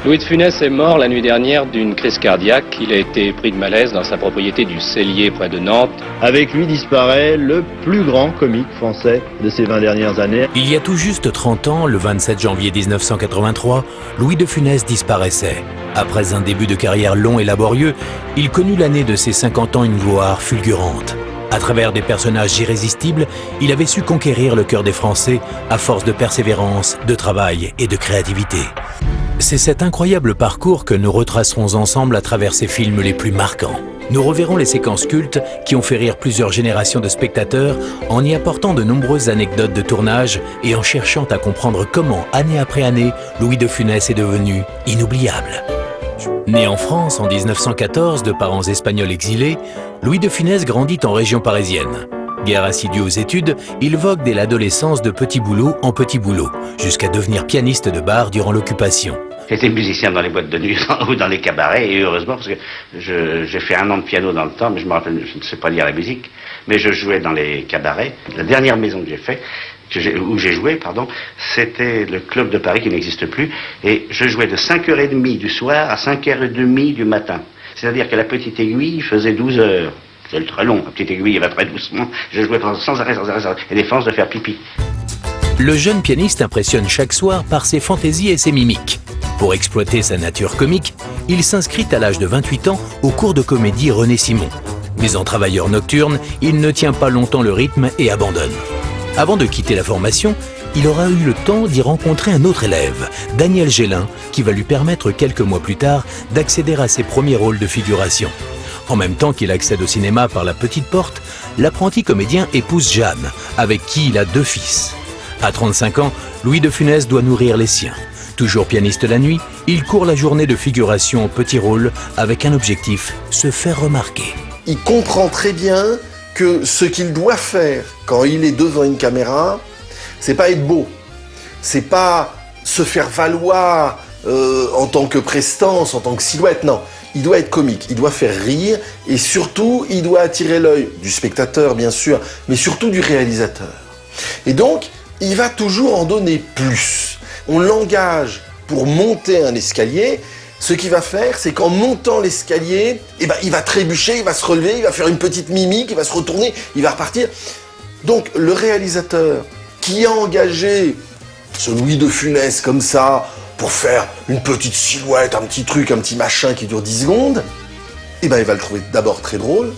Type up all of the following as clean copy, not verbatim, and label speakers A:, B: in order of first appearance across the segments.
A: Louis de Funès est mort la nuit dernière d'une crise cardiaque. Il a été pris de malaise dans sa propriété du Cellier près de Nantes.
B: Avec lui disparaît le plus grand comique français de ces 20 dernières années.
C: Il y a tout juste 30 ans, le 27 janvier 1983, Louis de Funès disparaissait. Après un début de carrière long et laborieux, il connut l'année de ses 50 ans une gloire fulgurante. À travers des personnages irrésistibles, il avait su conquérir le cœur des Français à force de persévérance, de travail et de créativité. C'est cet incroyable parcours que nous retracerons ensemble à travers ses films les plus marquants. Nous reverrons les séquences cultes qui ont fait rire plusieurs générations de spectateurs en y apportant de nombreuses anecdotes de tournage et en cherchant à comprendre comment, année après année, Louis de Funès est devenu inoubliable. Né en France en 1914 de parents espagnols exilés, Louis de Funès grandit en région parisienne. Guère assidu aux études, il vogue dès l'adolescence de petit boulot en petit boulot, jusqu'à devenir pianiste de bar durant l'occupation.
D: J'étais musicien dans les boîtes de nuit ou dans les cabarets, et heureusement, parce que j'ai fait 1 an de piano dans le temps, mais je me rappelle, je ne sais pas lire la musique, mais je jouais dans les cabarets. La dernière maison que j'ai faite, où j'ai joué, c'était le club de Paris qui n'existe plus, et je jouais de 5h30 du soir à 5h30 du matin. C'est-à-dire que la petite aiguille faisait 12 heures. C'est très long, la petite aiguille, elle va très doucement. Je jouais sans arrêt, et des forces de faire pipi.
C: Le jeune pianiste impressionne chaque soir par ses fantaisies et ses mimiques. Pour exploiter sa nature comique, il s'inscrit à l'âge de 28 ans au cours de comédie René Simon. Mais en travailleur nocturne, il ne tient pas longtemps le rythme et abandonne. Avant de quitter la formation, il aura eu le temps d'y rencontrer un autre élève, Daniel Gélin, qui va lui permettre quelques mois plus tard d'accéder à ses premiers rôles de figuration. En même temps qu'il accède au cinéma par la petite porte, l'apprenti comédien épouse Jeanne, avec qui il a 2 fils. À 35 ans, Louis de Funès doit nourrir les siens. Toujours pianiste la nuit, il court la journée de figuration en petits rôles avec un objectif, se faire remarquer.
E: Il comprend très bien que ce qu'il doit faire quand il est devant une caméra, c'est pas être beau, c'est pas se faire valoir en tant que prestance, en tant que silhouette, non. Il doit être comique, il doit faire rire et surtout, il doit attirer l'œil du spectateur, bien sûr, mais surtout du réalisateur. Et donc, il va toujours en donner plus. On l'engage pour monter un escalier. Ce qu'il va faire, c'est qu'en montant l'escalier, il va trébucher, il va se relever, il va faire une petite mimique, il va se retourner, il va repartir. Donc, le réalisateur qui a engagé ce Louis de Funès comme ça, pour faire une petite silhouette, un petit truc, un petit machin qui dure 10 secondes, il va le trouver d'abord très drôle,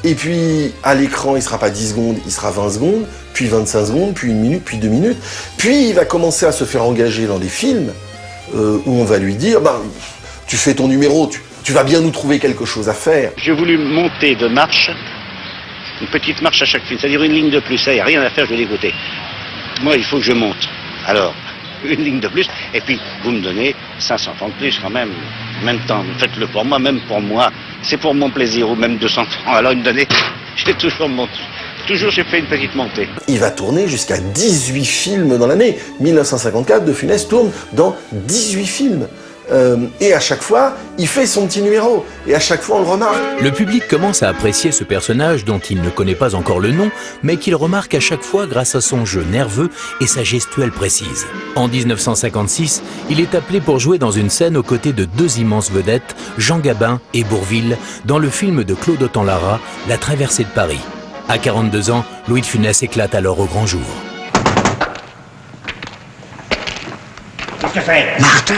E: et puis à l'écran, il ne sera pas 10 secondes, il sera 20 secondes, puis 25 secondes, puis 1 minute, puis 2 minutes, puis il va commencer à se faire engager dans des films où on va lui dire, tu fais ton numéro, tu vas bien nous trouver quelque chose à faire.
D: J'ai voulu monter de marche, une petite marche à chaque film, c'est-à-dire une ligne de plus, ça, il n'y a rien à faire, je vais l'écouter. Moi, il faut que je monte. Alors, une ligne de plus, et puis vous me donnez 500 francs de plus quand même. En même temps, faites-le pour moi, même pour moi. C'est pour mon plaisir, ou même 200 francs. Alors il me donnait, j'ai toujours monté. Toujours j'ai fait une petite montée.
E: Il va tourner jusqu'à 18 films dans l'année. 1954, de Funès tourne dans 18 films. Et à chaque fois, il fait son petit numéro. Et à chaque fois, on le remarque.
C: Le public commence à apprécier ce personnage dont il ne connaît pas encore le nom, mais qu'il remarque à chaque fois grâce à son jeu nerveux et sa gestuelle précise. En 1956, il est appelé pour jouer dans une scène aux côtés de 2 immenses vedettes, Jean Gabin et Bourvil, dans le film de Claude Autant-Lara, La traversée de Paris. À 42 ans, Louis de Funès éclate alors au grand jour.
D: Qu'est-ce que c'est ?
F: Martin!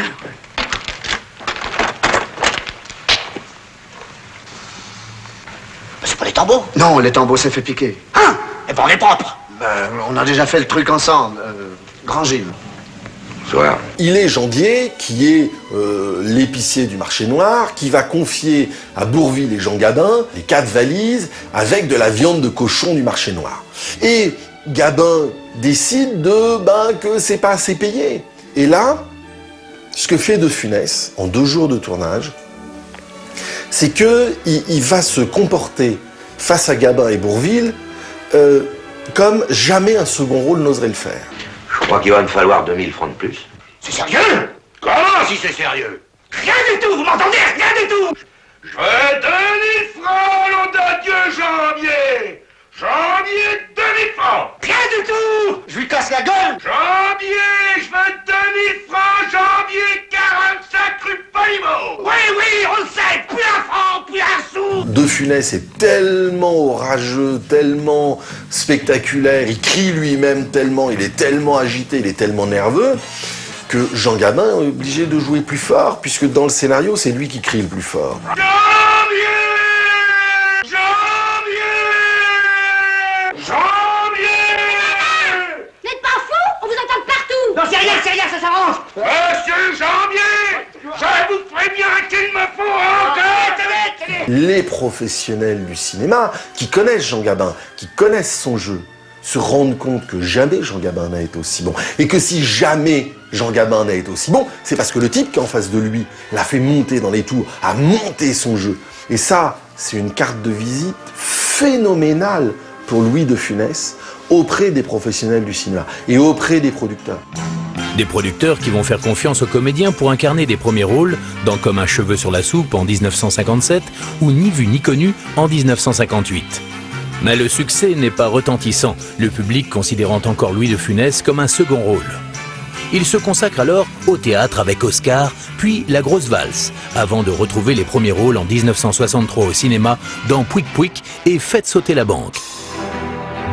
D: C'est pas les tambours ?
F: Non, les tambours s'est fait piquer.
D: Hein ? Et ben on est propre.
F: On a déjà fait le truc ensemble. Grand Gilles.
D: Soir.
E: Il est Jandier, qui est l'épicier du marché noir, qui va confier à Bourvil et Jean Gabin les 4 valises avec de la viande de cochon du marché noir. Et Gabin décide que c'est pas assez payé. Et là, ce que fait de Funès, en 2 jours de tournage, c'est qu'il va se comporter face à Gabin et Bourvil comme jamais un second rôle n'oserait le faire.
G: Je crois qu'il va me falloir 2000 francs de plus.
D: C'est sérieux ? Comment si c'est sérieux ? Rien du tout, vous m'entendez ? Rien du tout ! Je veux 2000 francs, nom de Dieu, Janvier ! Janvier, 2000 francs ! Rien du tout ! Je lui casse la gueule ! Janvier, je veux 2000 francs, Janvier, 45
E: De Funès est tellement orageux, tellement spectaculaire, il crie lui-même tellement, il est tellement agité, il est tellement nerveux, que Jean Gabin est obligé de jouer plus fort, puisque dans le scénario, c'est lui qui crie le plus fort.
H: Non, c'est rien, ça s'arrange.
I: Monsieur Janvier, je vous préviens qu'il me faut encore.
E: Les professionnels du cinéma, qui connaissent Jean Gabin, qui connaissent son jeu, se rendent compte que jamais Jean Gabin n'a été aussi bon. Et que si jamais Jean Gabin n'a été aussi bon, c'est parce que le type qui est en face de lui l'a fait monter dans les tours, a monté son jeu. Et ça, c'est une carte de visite phénoménale pour Louis de Funès, auprès des professionnels du cinéma et auprès des producteurs.
C: Des producteurs qui vont faire confiance aux comédiens pour incarner des premiers rôles dans Comme un cheveu sur la soupe en 1957 ou Ni vu ni connu en 1958. Mais le succès n'est pas retentissant, le public considérant encore Louis de Funès comme un second rôle. Il se consacre alors au théâtre avec Oscar, puis La Grosse Valse, avant de retrouver les premiers rôles en 1963 au cinéma dans Pouic Pouic et Faites sauter la banque.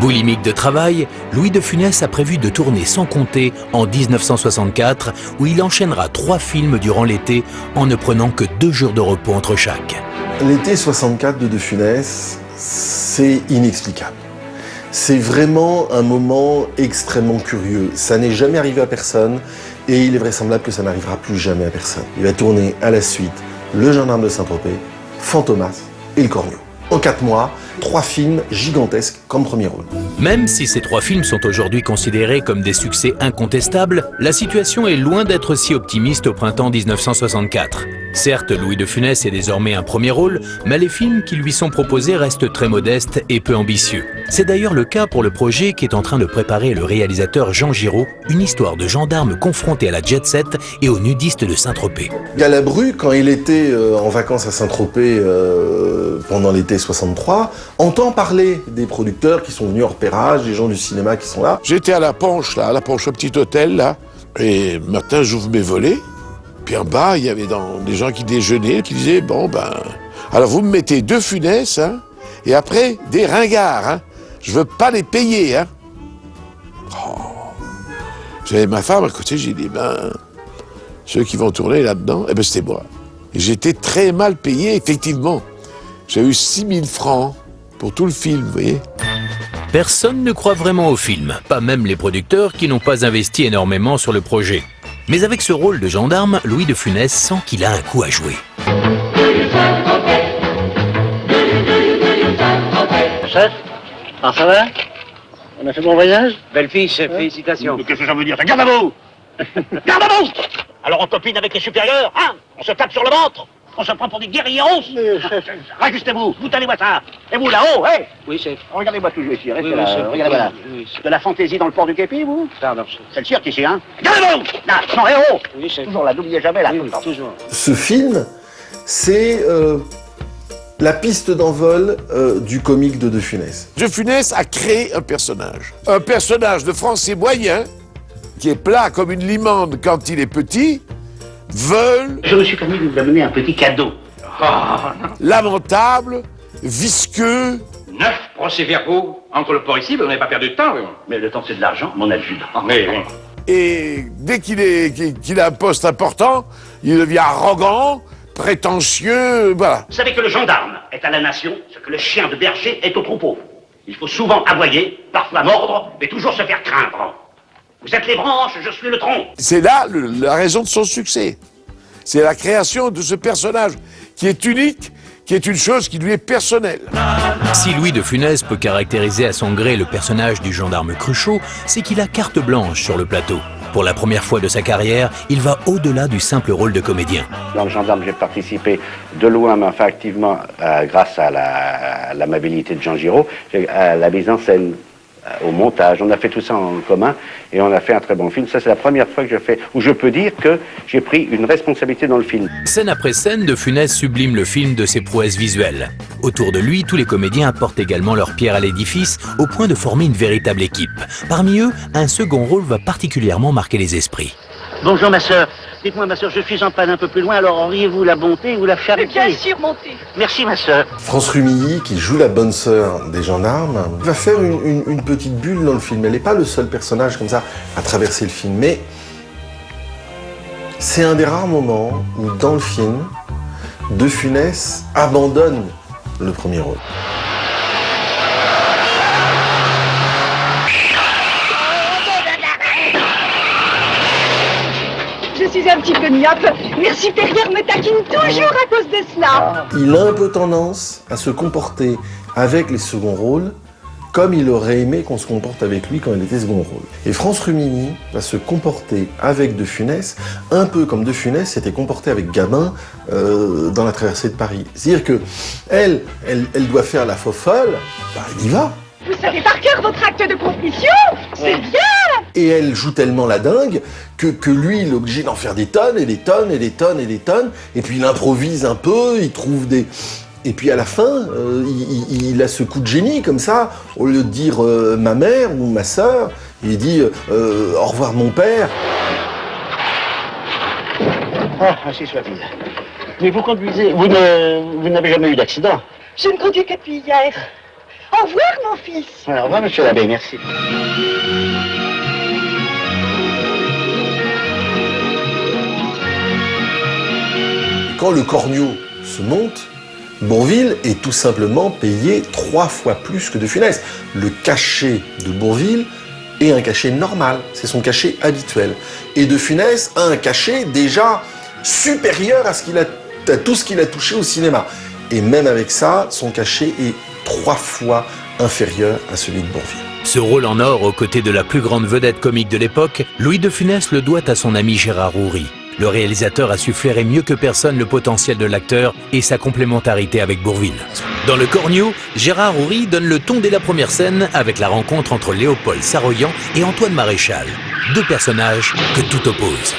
C: Boulimique de travail, Louis de Funès a prévu de tourner sans compter en 1964, où il enchaînera 3 films durant l'été en ne prenant que 2 jours de repos entre chaque.
E: L'été 64 de Funès, c'est inexplicable. C'est vraiment un moment extrêmement curieux. Ça n'est jamais arrivé à personne et il est vraisemblable que ça n'arrivera plus jamais à personne. Il va tourner à la suite Le Gendarme de Saint-Tropez, Fantomas et Le Corneau. En 4 mois, 3 films gigantesques comme premier rôle.
C: Même si ces 3 films sont aujourd'hui considérés comme des succès incontestables, la situation est loin d'être si optimiste au printemps 1964. Certes, Louis de Funès est désormais un premier rôle, mais les films qui lui sont proposés restent très modestes et peu ambitieux. C'est d'ailleurs le cas pour le projet qu'est en train de préparer le réalisateur Jean Giraud, une histoire de gendarme confronté à la jet-set et aux nudistes de Saint-Tropez.
E: Galabru, quand il était en vacances à Saint-Tropez pendant l'été 63, entend parler des producteurs qui sont venus en repérage, des gens du cinéma qui sont là.
I: J'étais à la Ponche, au petit hôtel, là, et le matin, j'ouvre mes volets, puis en bas, il y avait des gens qui déjeunaient, qui disaient, bon, ben, alors vous me mettez 2 Funès, hein, et après, des ringards, hein, je veux pas les payer, hein. Oh. J'avais ma femme à côté, j'ai dit, ben, ceux qui vont tourner là-dedans, eh ben, c'était moi. Et j'étais très mal payé, effectivement. J'ai eu 6 000 francs pour tout le film, vous voyez.
C: Personne ne croit vraiment au film, pas même les producteurs qui n'ont pas investi énormément sur le projet. Mais avec ce rôle de gendarme, Louis de Funès sent qu'il a un coup à jouer.
H: Chef, ça va? On a fait bon voyage?
F: Belle fille, chef, félicitations.
I: Qu'est-ce que ça veut dire? Garde à vous!
H: Garde à vous! Alors on copine avec les supérieurs, hein? On se tape sur le ventre? On se prend pour des guerrieros? Rajustez-vous, vous tenez-moi ça. Et vous là-haut, hein?
F: Oui, chef.
H: Regardez-moi toujours ici, restez
F: Oui,
H: là,
F: chef.
H: regardez-moi là.
F: Oui, chef.
H: De la fantaisie dans le port du képi, vous?
F: Pardon, chef.
H: C'est le cirque ici, hein? Regardez-vous! Là, non, et oh!
F: Oui, chef.
H: Toujours là, n'oubliez jamais là.
F: Oui,
H: tout le temps.
F: toujours.
E: Ce film, c'est la piste d'envol du comique de Funès.
I: De Funès a créé un personnage de français moyen, qui est plat comme une limande quand il est petit, veule,
H: Je me suis permis de vous amener un petit cadeau.
I: lamentable, visqueux.
J: 9 procès-verbaux entre le port ici, vous n'avez pas perdu de temps.
H: Mais le temps c'est de l'argent, mon adjudant.
J: Mais
I: Et dès qu'il a un poste important, il devient arrogant, prétentieux, voilà.
H: Vous savez que le gendarme est à la nation ce que le chien de berger est au troupeau. Il faut souvent aboyer, parfois mordre, mais toujours se faire craindre. Vous êtes les branches, je suis le tronc.
I: C'est là la raison de son succès. C'est la création de ce personnage qui est unique, qui est une chose qui lui est personnelle.
C: Si Louis de Funès peut caractériser à son gré le personnage du gendarme Cruchot, c'est qu'il a carte blanche sur le plateau. Pour la première fois de sa carrière, il va au-delà du simple rôle de comédien.
H: Dans le gendarme, j'ai participé de loin, mais enfin activement, grâce à l'amabilité de Jean Giraud, à la mise en scène, au montage. On a fait tout ça en commun et on a fait un très bon film. Ça, c'est la première fois que où je peux dire que j'ai pris une responsabilité dans le film.
C: Scène après scène, de Funès sublime le film de ses prouesses visuelles. Autour de lui, tous les comédiens apportent également leur pierre à l'édifice, au point de former une véritable équipe. Parmi eux, un second rôle va particulièrement marquer les esprits.
K: Bonjour ma sœur. Dites-moi ma sœur, je suis en panne un peu plus loin, alors auriez-vous la bonté ou la charité?
L: Bien sûr, montez.
K: Merci ma sœur.
E: France Rumilly, qui joue la bonne sœur des gendarmes, va faire une petite bulle dans le film. Elle n'est pas le seul personnage comme ça à traverser le film, mais c'est un des rares moments où dans le film, De Funès abandonne le premier rôle.
L: Je suis un petit peu myope. Mère supérieure me taquine toujours à cause de cela.
E: Il a un peu tendance à se comporter avec les seconds rôles comme il aurait aimé qu'on se comporte avec lui quand il était second rôle. Et France Rumilly va se comporter avec De Funès un peu comme De Funès s'était comporté avec Gabin dans La Traversée de Paris. C'est-à-dire que elle doit faire la fofolle, bah, il y va.
L: Vous savez par cœur votre acte de confession. C'est bien.
E: Et elle joue tellement la dingue que lui, il est obligé d'en faire des tonnes et des tonnes et des tonnes et des tonnes. Et puis il improvise un peu, il trouve des... Et puis à la fin, il a ce coup de génie comme ça, au lieu de dire ma mère ou ma sœur, il dit au revoir mon père.
K: Ah, ainsi soit-il. Mais vous conduisez, vous n'avez jamais eu d'accident?
L: Je ne conduis que depuis hier. Au revoir mon fils.
K: Au revoir monsieur l'abbé, merci.
E: Quand le Cornio se monte, Bourvil est tout simplement payé 3 fois plus que De Funès. Le cachet de Bourvil est un cachet normal, c'est son cachet habituel. Et De Funès a un cachet déjà supérieur à tout ce qu'il a touché au cinéma. Et même avec ça, son cachet est 3 fois inférieur à celui de Bourvil.
C: Ce rôle en or aux côtés de la plus grande vedette comique de l'époque, Louis de Funès le doit à son ami Gérard Houry. Le réalisateur a su flairer mieux que personne le potentiel de l'acteur et sa complémentarité avec Bourvil. Dans Le Cornio, Gérard Houry donne le ton dès la première scène avec la rencontre entre Léopold Saroyan et Antoine Maréchal, 2 personnages que tout oppose.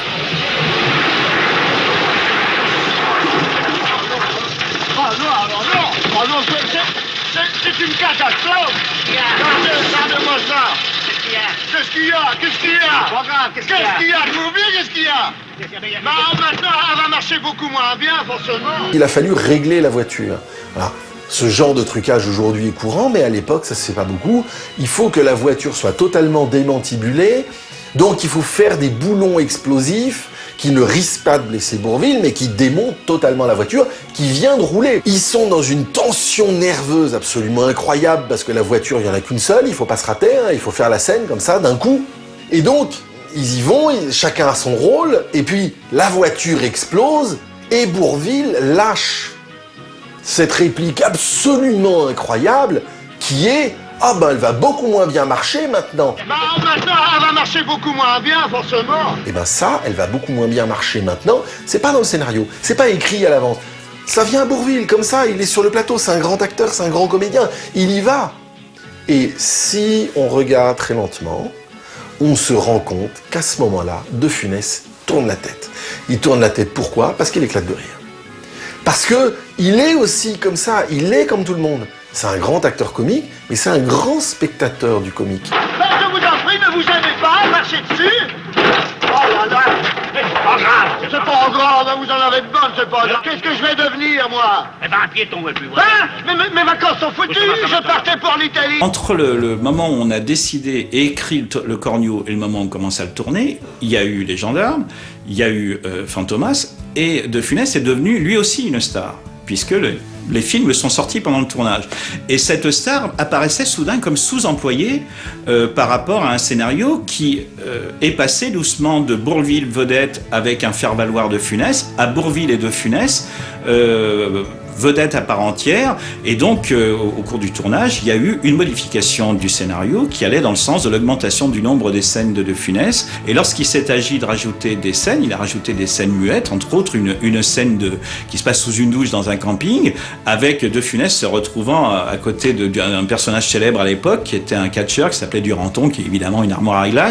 M: C'est une catastrophe. Regardez-moi ça. Qu'est-ce qu'il y a? Qu'est-ce qu'il y a? Qu'est-ce qu'il y a? Qu'est-ce qu'il y a? Bah, maintenant, elle va marcher beaucoup moins bien, forcément.
E: Il a fallu régler la voiture. Voilà. Ce genre de trucage aujourd'hui est courant, mais à l'époque, ça se fait pas beaucoup. Il faut que la voiture soit totalement démantibulée. Donc, il faut faire des boulons explosifs qui ne risquent pas de blesser Bourvil, mais qui démontent totalement la voiture qui vient de rouler. Ils sont dans une tension nerveuse absolument incroyable parce que la voiture, il n'y en a qu'une seule, il faut pas se rater, hein, il faut faire la scène comme ça d'un coup. Et donc, ils y vont, chacun a son rôle, et puis la voiture explose et Bourvil lâche cette réplique absolument incroyable qui est « Ah ben elle va beaucoup moins bien marcher maintenant ».
M: Bah maintenant elle va marcher beaucoup moins bien forcément.
E: Et ben ça, elle va beaucoup moins bien marcher maintenant, c'est pas dans le scénario, c'est pas écrit à l'avance. Ça vient à Bourvil, comme ça, il est sur le plateau, c'est un grand acteur, c'est un grand comédien, il y va. Et si on regarde très lentement, on se rend compte qu'à ce moment-là, De Funès tourne la tête. Il tourne la tête pourquoi? Parce qu'il éclate de rire. Parce que il est aussi comme ça, il est comme tout le monde. C'est un grand acteur comique, mais c'est un grand spectateur du comique.
M: Ben, je vous en prie, ne vous aimez pas, marchez dessus. Oh là là, c'est pas grave. C'est pas grave, vous en avez de bonnes, c'est pas grave. Qu'est-ce que je vais devenir, moi?
J: Eh ben, un piéton, ouais, plus
M: Hein? Mais mes vacances sont foutues, je partais pour l'Italie.
N: Entre le moment où on a décidé et écrit le Cornio et le moment où on commence à le tourner, il y a eu Les Gendarmes, il y a eu Fantomas, et De Funès est devenu lui aussi une star, puisque les films sont sortis pendant le tournage. Et cette star apparaissait soudain comme sous-employée par rapport à un scénario qui est passé doucement de Bourvil vedette avec un faire-valoir de Funès à Bourvil et De Funès vedette à part entière. Et donc, au cours du tournage, il y a eu une modification du scénario qui allait dans le sens de l'augmentation du nombre des scènes de Funès. Et lorsqu'il s'est agi de rajouter des scènes, il a rajouté des scènes muettes, entre autres une scène qui se passe sous une douche dans un camping, avec De Funès se retrouvant à côté d'un personnage célèbre à l'époque, qui était un catcheur qui s'appelait Duranton, qui est évidemment une armoire à glace.